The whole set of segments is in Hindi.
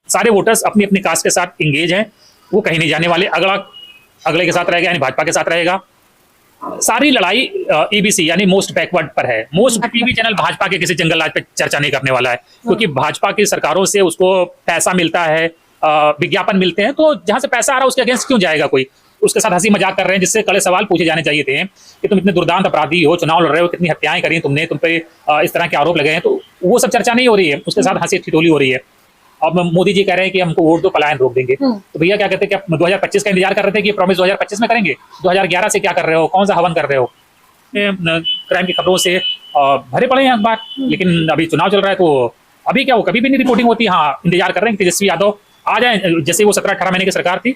सारे वोटर्स अपनी अपनी कास्ट के साथ इंगेज हैं, वो कहीं नहीं जाने वाले। अगले के साथ रहेगा यानी भाजपा के साथ रहेगा। सारी लड़ाई ईबीसी यानी मोस्ट बैकवर्ड पर है। मोस्ट टीवी चैनल भाजपा के किसी जंगल राज पे चर्चा नहीं करने वाला है, क्योंकि भाजपा की सरकारों से उसको पैसा मिलता है, विज्ञापन मिलते हैं, तो जहां से पैसा आ रहा है उसके अगेंस्ट क्यों जाएगा कोई। उसके साथ हंसी मजाक कर रहे हैं, जिससे कड़े सवाल पूछे जाने चाहिए थे कि तुम इतने दुर्दांत अपराधी हो, चुनाव लड़ रहे हो, कितनी हत्याएं करी तुमने, तुम पे इस तरह के आरोप लगे हैं, तो वो सब चर्चा नहीं हो रही है। उसके साथ हंसी ठिठोली हो रही है। अब मोदी जी कह रहे हैं कि हमको वोट दो, पलायन रोक देंगे। तो भैया क्या कहते हैं कि 2025 का इंतजार कर रहे थे कि प्रॉमिस 2025 में करेंगे, 2011 से क्या कर रहे हो, कौन सा हवन कर रहे हो। क्राइम की खबरों से भरे पड़े हैं अखबार, लेकिन अभी चुनाव चल रहा है तो अभी क्या, वो कभी भी नहीं रिपोर्टिंग होती। हाँ, इंतजार कर रहे हैं कि तेजस्वी यादव आ जाए, जैसे वो 17-18 महीने की सरकार थी।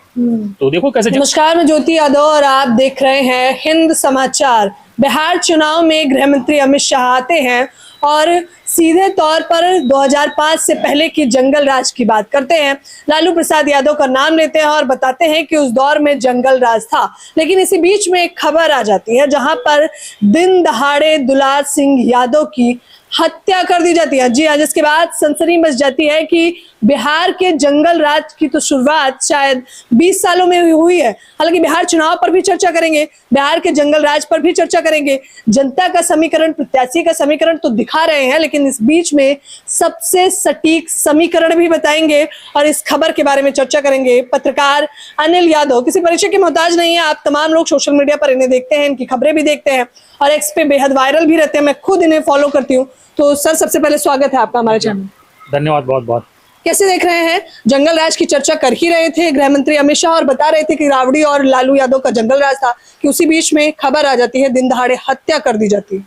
तो देखो कैसे। नमस्कार, मैं ज्योति यादव और आप देख रहे हैं हिंद समाचार। बिहार चुनाव में गृह मंत्री अमित शाह आते हैं और सीधे तौर पर 2005 से पहले की जंगल राज की बात करते हैं। लालू प्रसाद यादव का नाम लेते हैं और बताते हैं कि उस दौर में जंगल राज था। लेकिन इसी बीच में एक खबर आ जाती है जहां पर दिन दहाड़े दुलार सिंह यादव की हत्या कर दी जाती है। जी हाँ, जिसके बाद सनसनी मच जाती है कि बिहार के जंगल राज की तो शुरुआत शायद 20 सालों में हुई है। हालांकि बिहार चुनाव पर भी चर्चा करेंगे, बिहार के जंगल राज पर भी चर्चा करेंगे। जनता का समीकरण, प्रत्याशी का समीकरण तो दिखा रहे हैं, लेकिन इस बीच में सबसे सटीक समीकरण भी बताएंगे और इस खबर के बारे में चर्चा करेंगे। पत्रकार अनिल यादव किसी परिचय के मोहताज नहीं है। आप तमाम लोग सोशल मीडिया पर इन्हें देखते हैं, इनकी खबरें भी देखते हैं और एक्स पे बेहद वायरल भी रहते हैं। मैं खुद इन्हें फॉलो करती हूँ। तो सर, सबसे पहले स्वागत है आपका हमारे चैनल। धन्यवाद, बहुत बहुत। कैसे देख रहे हैं, जंगल राज की चर्चा कर ही रहे थे गृह मंत्री अमित शाह और बता रहे थे कि राबड़ी और लालू यादव का जंगल राज था, कि उसी बीच में खबर आ जाती है, दिन दहाड़े हत्या कर दी जाती है।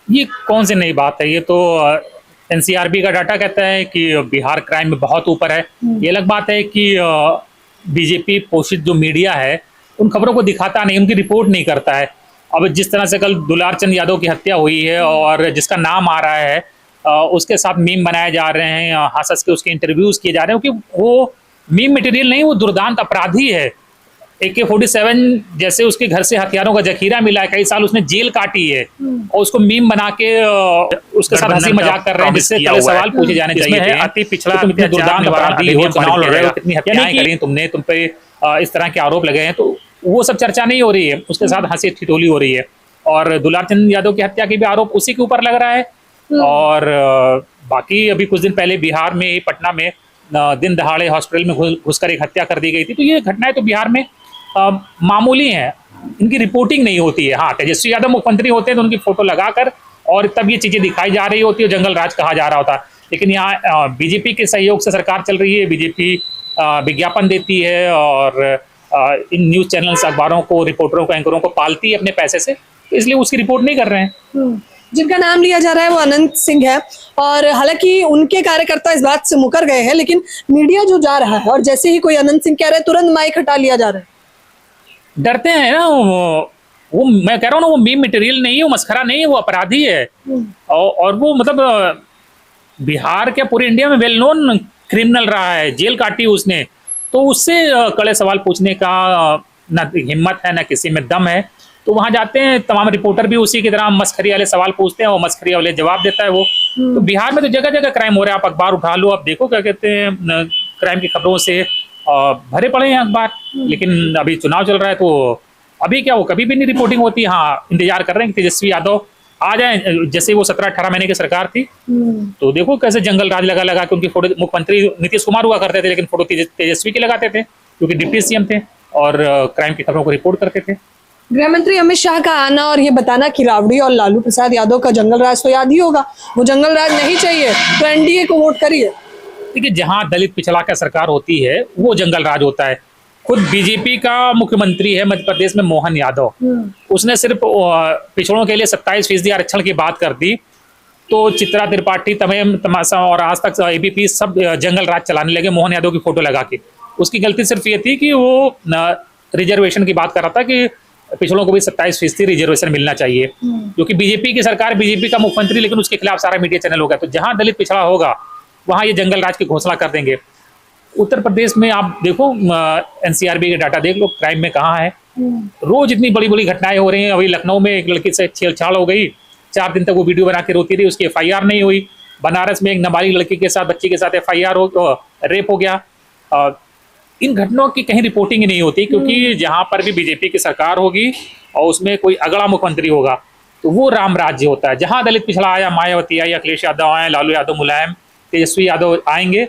ये कौन सी नई बात है। ये तो एनसीआरबी का डाटा कहता है कि बिहार क्राइम में बहुत ऊपर है। ये अलग बात है कि बीजेपी पोषित जो मीडिया है उन खबरों को दिखाता नहीं, उनकी रिपोर्ट नहीं करता है। अब जिस तरह से कल दुलार चंद यादव की हत्या हुई है और जिसका नाम आ रहा है, उसके साथ मीम बनाए जा रहे हैं, हंस हंस के उसके इंटरव्यूज किए जा रहे हैं, क्योंकि वो मीम मटेरियल नहीं, वो दुर्दांत अपराधी है। AK-47 जैसे उसके घर से हथियारों का जखीरा मिला है, कई साल उसने जेल काटी है और उसको मीम बना के उसके साथ हंसी मजाक कर रहे हैं, जिससे कई सवाल पूछे जाने चाहिए थे। अति पिछड़ा, तुम इतने दुर्दांत अपराधी हो, चुनाव लड़ रहे हो, कितनी हत्याएं करी तुमने, तुम पे इस तरह के आरोप लगे हैं, तो वो सब चर्चा नहीं हो रही है। उसके साथ हंसी ठिठोली हो रही है। और दुलार चंद यादव की हत्या के भी आरोप उसी के ऊपर लग रहा है। और बाकी अभी कुछ दिन पहले बिहार में, पटना में दिन दहाड़े हॉस्पिटल में घुसकर एक हत्या कर दी गई थी। तो ये घटनाएं तो बिहार में मामूली हैं, इनकी रिपोर्टिंग नहीं होती है। हाँ, तेजस्वी यादव मुख्यमंत्री होते हैं तो उनकी फोटो लगाकर और तब ये चीजें दिखाई जा रही होती है, जंगल राज कहा जा रहा होता है। लेकिन यहाँ बीजेपी के सहयोग से सरकार चल रही है, बीजेपी विज्ञापन देती है और इन न्यूज चैनल्स, अखबारों को, रिपोर्टरों को, एंकरों को पालती है अपने पैसे से, तो इसलिए उसकी रिपोर्ट नहीं कर रहे हैं। जिनका नाम लिया जा रहा है वो अनंत सिंह है और हालांकि उनके कार्यकर्ता इस बात से मुकर गए हैं, लेकिन मीडिया जो जा रहा है और जैसे ही कोई अनंत सिंह कह रहे हैं तुरंत माइक हटा लिया जा रहा है। डरते हैं ना वो मैं कह रहा हूँ ना, वो मीम मटेरियल नहीं है, वो मस्खरा नहीं है, वो अपराधी है। और वो मतलब बिहार के पूरे इंडिया में वेल नोन क्रिमिनल रहा है, जेल काटी उसने, तो उससे कड़े सवाल पूछने का न हिम्मत है, न किसी में दम है। तो वहां जाते हैं, तमाम रिपोर्टर भी उसी की तरह मस्खरी वाले सवाल पूछते हैं और मस्खरी वाले जवाब देता है वो। तो बिहार में तो जगह जगह क्राइम हो रहा है। आप अखबार उठा लो, आप देखो क्या कहते हैं, क्राइम की खबरों से भरे पड़े हैं अखबार। लेकिन अभी चुनाव चल रहा है तो अभी क्या, वो कभी भी नहीं रिपोर्टिंग होती। हाँ, इंतजार कर रहे हैं कि तेजस्वी यादव आ जाए, जैसे वो 17-18 महीने की सरकार थी। तो देखो कैसे जंगल राज लगा लगा के उनकी फोटो, मुख्यमंत्री नीतीश कुमार हुआ करते थे, लेकिन फोटो तेजस्वी की लगाते थे क्योंकि डिप्टी सीएम थे और क्राइम की खबरों को रिपोर्ट करते थे। गृह मंत्री अमित शाह का आना और ये बताना कि राबड़ी और लालू प्रसाद यादव का जंगल राज तो याद ही होगा, वो जंगल राज नहीं चाहिए तो एनडीए को वोट करिए। देखिए, जहां दलित पिछड़ा का सरकार होती है वो जंगल राज होता है। खुद बीजेपी का मुख्यमंत्री है मध्य प्रदेश में मोहन यादव, उसने सिर्फ पिछड़ों के लिए 27% आरक्षण की बात कर दी तो चित्रा त्रिपाठी, तमाम तमाशा और आज तक एबीपी सब जंगल राज चलाने लगे मोहन यादव की फोटो लगा के। उसकी गलती सिर्फ ये थी कि वो रिजर्वेशन की बात कर रहा था कि पिछड़ों को भी 27% रिजर्वेशन मिलना चाहिए, जो कि बीजेपी की सरकार, बीजेपी का मुख्यमंत्री, लेकिन उसके खिलाफ सारा मीडिया चैनल होगा। तो जहां दलित पिछड़ा होगा वहां ये जंगल राज की घोषणा कर देंगे। उत्तर प्रदेश में आप देखो, एनसीआरबी के डाटा देख लो, क्राइम में कहाँ है। रोज इतनी बड़ी बड़ी घटनाएं हो रही हैं। अभी लखनऊ में एक लड़की से छेड़छाड़ हो गई, 4 दिन तक वो वीडियो बना के रोती रही, उसकी FIR नहीं हुई। बनारस में एक नाबालिग लड़की के साथ, बच्ची के साथ FIR रेप हो गया। इन घटनाओं की कहीं रिपोर्टिंग ही नहीं होती, क्योंकि जहां पर भी बीजेपी की सरकार होगी और उसमें कोई अगड़ा मुख्यमंत्री होगा तो वो राम राज्य होता है। जहां दलित पिछड़ा आया, मायावती आई, अखिलेश यादव आए, लालू यादव, मुलायम, तेजस्वी यादव आएंगे,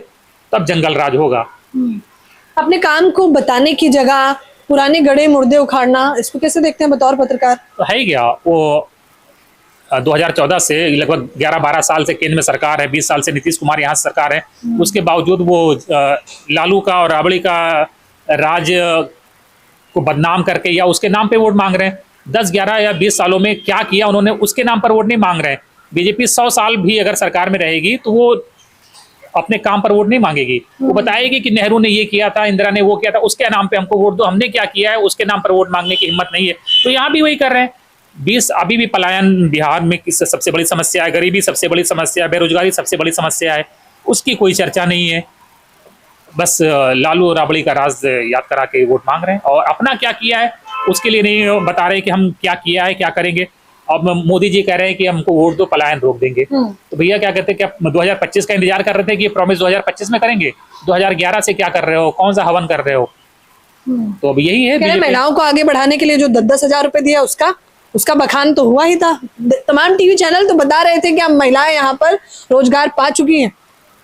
तब जंगल राज होगा। अपने काम को बताने की जगह पुराने गड़े मुर्दे उखाड़ना, इसको कैसे देखते हैं बतौर पत्रकार? तो है ही क्या, वो 2014 से लगभग 11-12 साल से केंद्र में सरकार है, 20 साल से नीतीश कुमार यहाँ सरकार है, उसके बावजूद वो लालू का और राबड़ी का राज को बदनाम करके या उसके नाम पे वोट मांग रहे हैं। 10, 11 या 20 सालों में क्या किया उन्होंने, उसके नाम पर वोट नहीं मांग रहे हैं। बीजेपी 100 साल भी अगर सरकार में रहेगी तो वो अपने काम पर वोट नहीं मांगेगी, वो बताएगी कि नेहरू ने ये किया था, इंदिरा ने वो किया था, उसके नाम पे हमको वोट दो, हमने क्या किया है उसके नाम पर वोट मांगने की हिम्मत नहीं है। तो यहाँ भी वही कर रहे हैं। 20 अभी भी पलायन बिहार में सबसे बड़ी समस्या है, गरीबी सबसे बड़ी समस्या है, बेरोजगारी सबसे बड़ी समस्या है, उसकी कोई चर्चा नहीं है। बस लालू और राबड़ी का राज याद करा के वोट मांग रहे हैं और अपना क्या किया है उसके लिए नहीं बता रहे कि हम क्या किया है, क्या करेंगे। अब मोदी जी कह रहे हैं कि हमको वोट दो, पलायन रोक देंगे। तो भैया क्या कहते हैं कि आप 2025 का इंतजार कर रहे थे कि ये प्रॉमिस 2025 में करेंगे, 2011 से क्या कर रहे हो, कौन सा हवन कर रहे हो? तो अब यही है। महिलाओं को आगे बढ़ाने के लिए जो 10-10 हजार रुपए दिया, उसका बखान तो हुआ ही था। तमाम टीवी चैनल तो बता रहे थे कि अब महिलाएं यहाँ पर रोजगार पा चुकी हैं।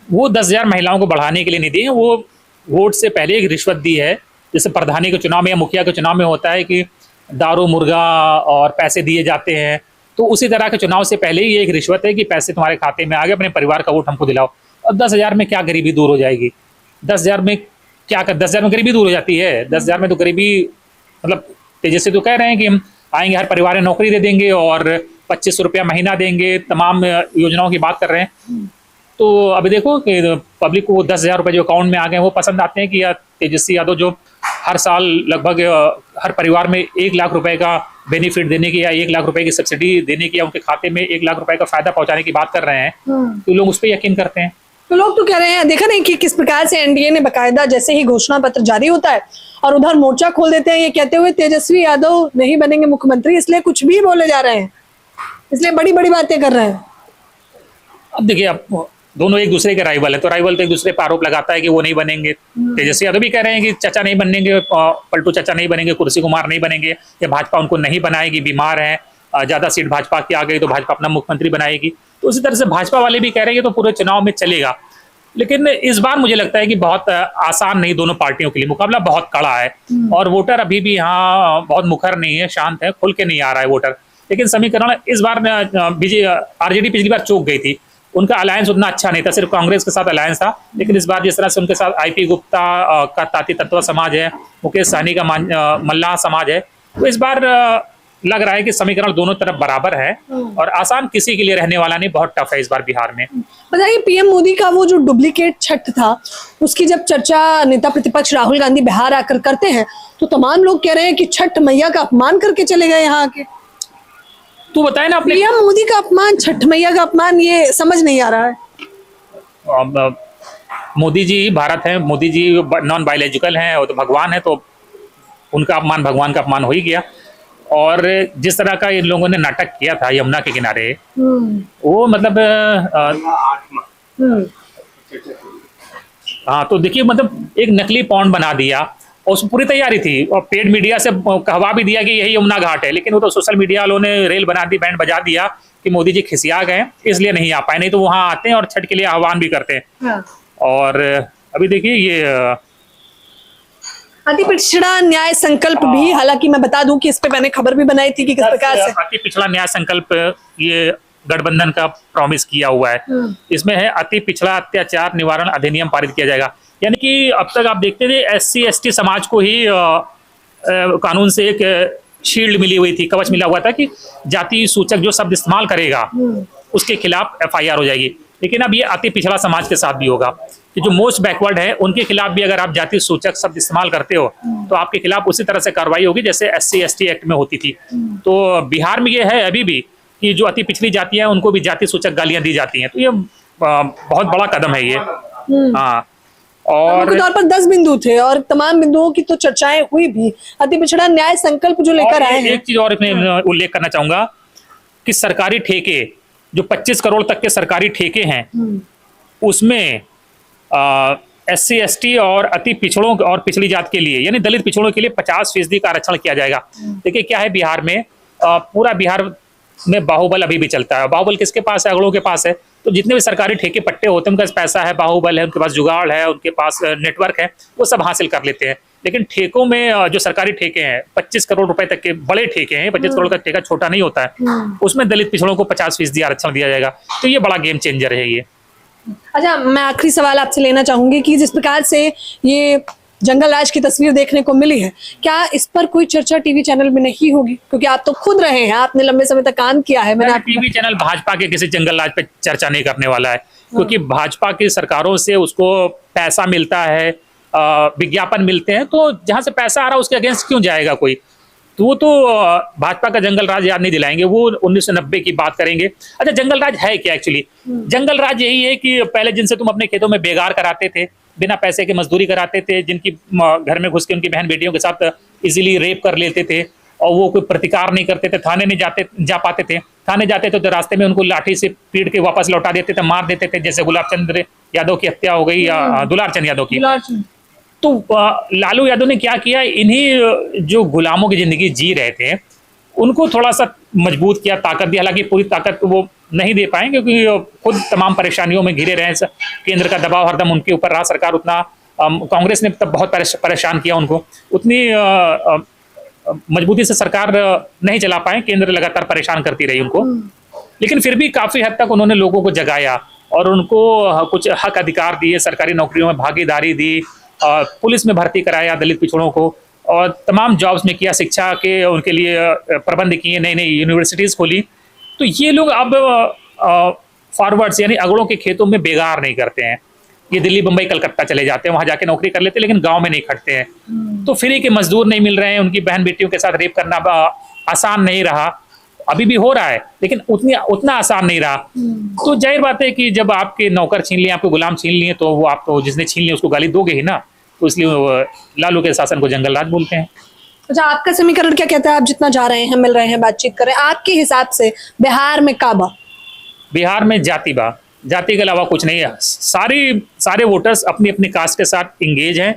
वो 10,000 महिलाओं को बढ़ाने के लिए नहीं दिए, वो वोट से पहले एक रिश्वत दी है। जैसे प्रधानी के चुनाव में या मुखिया के चुनाव में होता है कि दारू, मुर्गा और पैसे दिए जाते हैं, तो उसी तरह के चुनाव से पहले ही एक रिश्वत है कि पैसे तुम्हारे खाते में आ गए, अपने परिवार का वोट हमको दिलाओ। और 10,000 में क्या गरीबी दूर हो जाएगी? 10,000 में क्या कर, 10,000 में गरीबी दूर हो जाती है? 10,000 में तो गरीबी मतलब तेजस्वी तो कह रहे हैं कि हम आएंगे, हर परिवार में नौकरी दे देंगे और 2500 रुपया महीना देंगे, तमाम योजनाओं की बात कर रहे हैं। तो अभी देखो कि पब्लिक को वो 10,000 रुपये जो अकाउंट में आ गए वो पसंद आते हैं कि या तेजस्वी यादव जो हर साल लगभग हर परिवार में 1 लाख रुपए का बेनिफिट देने की या 1 लाख रुपए की सब्सिडी देने की या उनके खाते में 1 लाख रुपए का फायदा पहुंचाने की बात कर रहे हैं, तो लोग उस पर यकीन करते हैं। तो लोग तो कह रहे हैं, देखा नहीं कि किस प्रकार से एनडीए ने बकायदा जैसे ही घोषणा पत्र जारी होता है और उधर मोर्चा खोल देते हैं, ये कहते हुए तेजस्वी यादव नहीं बनेंगे मुख्यमंत्री, इसलिए कुछ भी बोले जा रहे हैं, इसलिए बड़ी बड़ी बातें कर रहे हैं। अब देखिए, अब दोनों एक दूसरे के राइवल है, तो राइवल तो एक दूसरे पर आरोप लगाता है कि वो नहीं बनेंगे। तेजस्वी यादव भी कह रहे हैं कि चाचा नहीं बनेंगे, पलटू चाचा नहीं बनेंगे, कुर्सी कुमार नहीं बनेंगे, या भाजपा उनको नहीं बनाएगी, बीमार है, ज्यादा सीट भाजपा की आ गई तो भाजपा अपना मुख्यमंत्री बनाएगी। तो उसी तरह से भाजपा वाले भी कह रहे हैं कि तो पूरे चुनाव में चलेगा। लेकिन इस बार मुझे लगता है कि बहुत आसान नहीं दोनों पार्टियों के लिए, मुकाबला बहुत कड़ा है और वोटर अभी भी यहाँ बहुत मुखर नहीं है, शांत है, खुल के नहीं आ रहा है वोटर। लेकिन समीकरण इस बार आरजेडी पिछली बार चूक गई थी, उनका अलायंस उतना अच्छा नहीं था, सिर्फ कांग्रेस के साथ अलायंस था। लेकिन इस बार जिस तरह से उनके साथ आईपी गुप्ता का ताती तत्व समाज है, मुकेश सहनी का मल्लाह समाज है, तो इस बार लग रहा है कि समीकरण दोनों तरफ बराबर है और आसान किसी के लिए रहने वाला नहीं, बहुत टफ है इस बार बिहार में। बताइए, पीएम मोदी का वो जो डुप्लीकेट छठ था, उसकी जब चर्चा नेता प्रतिपक्ष राहुल गांधी बिहार आकर करते हैं तो तमाम लोग कह रहे हैं कि छठ मैया का अपमान करके चले गए यहाँ आके। तो बताए ना, अपने पीएम मोदी का अपमान, छठ मैया का अपमान, ये समझ नहीं आ रहा है। मोदी जी भारत है, मोदी जी नॉन बायोलॉजिकल हैं, वो तो भगवान है, तो उनका अपमान भगवान का अपमान हो ही गया। और जिस तरह का इन लोगों ने नाटक किया था यमुना के किनारे, वो मतलब हाँ, तो देखिए मतलब एक नकली पॉन्ड बना दिया और उसमें पूरी तैयारी थी और पेड मीडिया से कहवा भी दिया कि यही यमुना घाट है, लेकिन वो तो सोशल मीडिया वालों ने रेल बना दी, बैंड बजा दिया कि मोदी जी खिसिया गए इसलिए नहीं आ पाए, नहीं तो वहां आते हैं और छठ के लिए आह्वान भी करते हैं। और अभी देखिए ये अति पिछड़ा न्याय संकल्प भी, हालांकि मैं बता दूं कि इस पे मैंने खबर भी बनाई थी कि किस प्रकार से अति पिछड़ा न्याय संकल्प ये गठबंधन का प्रॉमिस किया हुआ है। इसमें है अति पिछड़ा अत्याचार निवारण अधिनियम पारित किया जाएगा, यानी कि अब तक आप देखते थे SC ST समाज को ही कानून से एक शील्ड मिली हुई थी, कवच मिला हुआ था कि जाति सूचक जो शब्द इस्तेमाल करेगा उसके खिलाफ FIR हो जाएगी। लेकिन अब ये अति पिछड़ा समाज के साथ भी होगा कि जो मोस्ट बैकवर्ड है उनके खिलाफ भी अगर आप जाति सूचक शब्द इस्तेमाल करते हो तो आपके खिलाफ उसी तरह से कार्रवाई होगी जैसे SC ST एक्ट में होती थी। तो बिहार में ये है अभी भी कि जो अति पिछड़ी जातियां हैं उनको भी जाति सूचक गालियां दी जाती हैं, तो ये बहुत बड़ा कदम है ये। हाँ, और तौर पर 10 बिंदु थे और तमाम बिंदुओं की तो चर्चाएं हुई भी। अति पिछड़ा न्याय संकल्प जो लेकर आए हैं, एक चीज और इसमें उल्लेख करना चाहूंगा कि सरकारी ठेके जो 25 करोड़ तक के सरकारी ठेके हैं उसमें SC ST और अति पिछड़ों और पिछड़ी जात के लिए यानी दलित पिछड़ों के लिए 50% का आरक्षण किया जाएगा। देखिए क्या है, बिहार में पूरा बिहार में बाहुबल अभी भी चलता है। बाहुबल किसके पास है? अगड़ों के पास है। तो जितने भी सरकारी ठेके पट्टे होते हैं उनके पास पैसा है, बाहुबल है, उनके पास जुगाड़ है, उनके पास नेटवर्क है, वो सब हासिल कर लेते हैं। लेकिन ठेकों में जो सरकारी ठेके हैं 25 करोड़ रुपए तक के बड़े ठेके हैं, 25 करोड़ का ठेका छोटा नहीं होता है, उसमें दलित पिछड़ों को 50% आरक्षण दिया जाएगा। तो ये बड़ा गेम चेंजर है ये। अच्छा, मैं आखिरी सवाल आपसे लेना चाहूंगी कि जिस प्रकार से ये जंगल राज की तस्वीर देखने को मिली है, क्या इस पर कोई चर्चा टीवी चैनल में नहीं होगी? क्योंकि आप तो खुद रहे हैं, आपने लंबे समय तक काम किया है। मैंने टीवी चैनल भाजपा के किसी जंगल राज पे चर्चा नहीं करने वाला है, क्योंकि भाजपा की सरकारों से उसको पैसा मिलता है, विज्ञापन मिलते हैं, तो जहां से पैसा आ रहा है उसके अगेंस्ट क्यों जाएगा कोई? तो वो तो भाजपा का जंगल राज याद नहीं दिलाएंगे, वो 1990 की बात करेंगे। अच्छा, जंगल राज है क्या एक्चुअली? जंगल राज यही है कि पहले जिनसे तुम अपने खेतों में बेगार कराते थे, बिना पैसे के मजदूरी कराते थे, जिनकी घर में घुस के उनकी बहन बेटियों के साथ इजीली रेप कर लेते थे और वो कोई प्रतिकार नहीं करते थे, थाने नहीं जा पाते थे। थाने जाते थे तो रास्ते में उनको लाठी से पीट के वापस लौटा देते थे, मार देते थे, जैसे गुलाब चंद यादव की हत्या हो गई या दुलार चंद यादव की। तो लालू यादव ने क्या किया, इन्हीं जो गुलामों की जिंदगी जी रहे थे उनको थोड़ा सा मजबूत किया, ताकत दी। हालांकि पूरी ताकत वो नहीं दे पाए क्योंकि खुद तमाम परेशानियों में घिरे रहे, केंद्र का दबाव हरदम उनके ऊपर रहा। सरकार उतना कांग्रेस ने तब बहुत परेशान किया उनको, उतनी मजबूती से सरकार नहीं चला पाए, केंद्र लगातार परेशान करती रही उनको। लेकिन फिर भी काफी हद तक उन्होंने लोगों को जगाया और उनको कुछ हक अधिकार दिए, सरकारी नौकरियों में भागीदारी दी, पुलिस में भर्ती कराया दलित पिछड़ों को, और तमाम जॉब्स में किया, शिक्षा के उनके लिए प्रबंध किए, नई नई यूनिवर्सिटीज खोली। तो ये लोग अब फॉरवर्ड्स यानी अगड़ों के खेतों में बेगार नहीं करते हैं, ये दिल्ली मुंबई कलकत्ता चले जाते हैं, वहां जाके नौकरी कर लेते हैं, लेकिन गांव में नहीं खटते हैं। तो फ्री के मजदूर नहीं मिल रहे हैं, उनकी बहन बेटियों के साथ रेप करना आसान नहीं रहा, अभी भी हो रहा है लेकिन उतना आसान नहीं रहा। तो जाहिर बात है कि जब आपके नौकर छीन लिए, आपके गुलाम छीन लिए, तो वो आप तो जिसने छीन लिया उसको गाली दोगे ही ना। तो इसलिए लालू के शासन को जंगल राज बोलते हैं। अच्छा, आपका समीकरण क्या कहता है? आप जितना जा रहे हैं, मिल रहे हैं, बातचीत कर रहे हैं, आपके हिसाब से बिहार में काबा? बिहार में जाति के अलावा कुछ नहीं है। सारे वोटर्स अपनी अपनी कास्ट के साथ इंगेज हैं,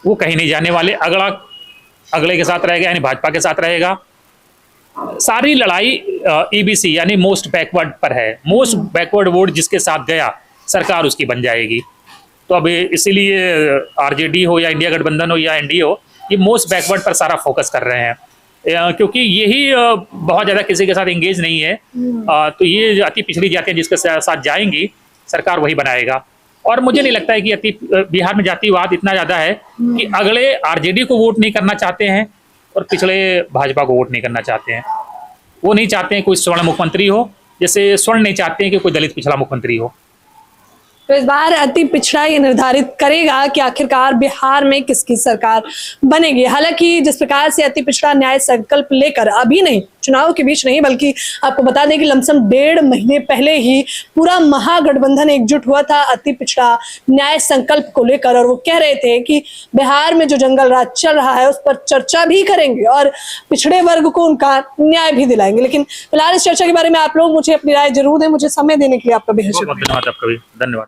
वो कहीं नहीं जाने वाले। अगले के साथ रहेगा यानी भाजपा के साथ रहेगा। सारी लड़ाई EBC यानी मोस्ट बैकवर्ड पर है। मोस्ट बैकवर्ड वोट जिसके साथ गया सरकार उसकी बन जाएगी। तो अब इसीलिए RJD हो या इंडिया गठबंधन हो या NDA हो, ये मोस्ट बैकवर्ड पर सारा फोकस कर रहे हैं, क्योंकि यही बहुत ज़्यादा किसी के साथ एंगेज नहीं है। तो ये अति पिछड़ी जातियाँ जिसके साथ जाएंगी सरकार वही बनाएगा। और मुझे नहीं लगता है कि बिहार में जातिवाद इतना ज़्यादा है कि अगले RJD को वोट नहीं करना चाहते हैं और पिछड़े भाजपा को वोट नहीं करना चाहते हैं। वो नहीं चाहते हैं कोई स्वर्ण मुख्यमंत्री हो, जैसे स्वर्ण नहीं चाहते हैं कि कोई दलित पिछड़ा मुख्यमंत्री हो। तो इस बार अति पिछड़ा ये निर्धारित करेगा कि आखिरकार बिहार में किसकी सरकार बनेगी। हालांकि जिस प्रकार से अति पिछड़ा न्याय संकल्प लेकर अभी नहीं, चुनाव के बीच नहीं, बल्कि आपको बता दें कि लमसम 1.5 महीने पहले ही पूरा महागठबंधन एकजुट हुआ था अति पिछड़ा न्याय संकल्प को लेकर, और वो कह रहे थे कि बिहार में जो जंगल राज चल रहा है उस पर चर्चा भी करेंगे और पिछड़े वर्ग को उनका न्याय भी दिलाएंगे। लेकिन फिलहाल इस चर्चा के बारे में आप लोग मुझे अपनी राय जरूर दें। मुझे समय देने के लिए आपका बेहद धन्यवाद। आपका भी धन्यवाद।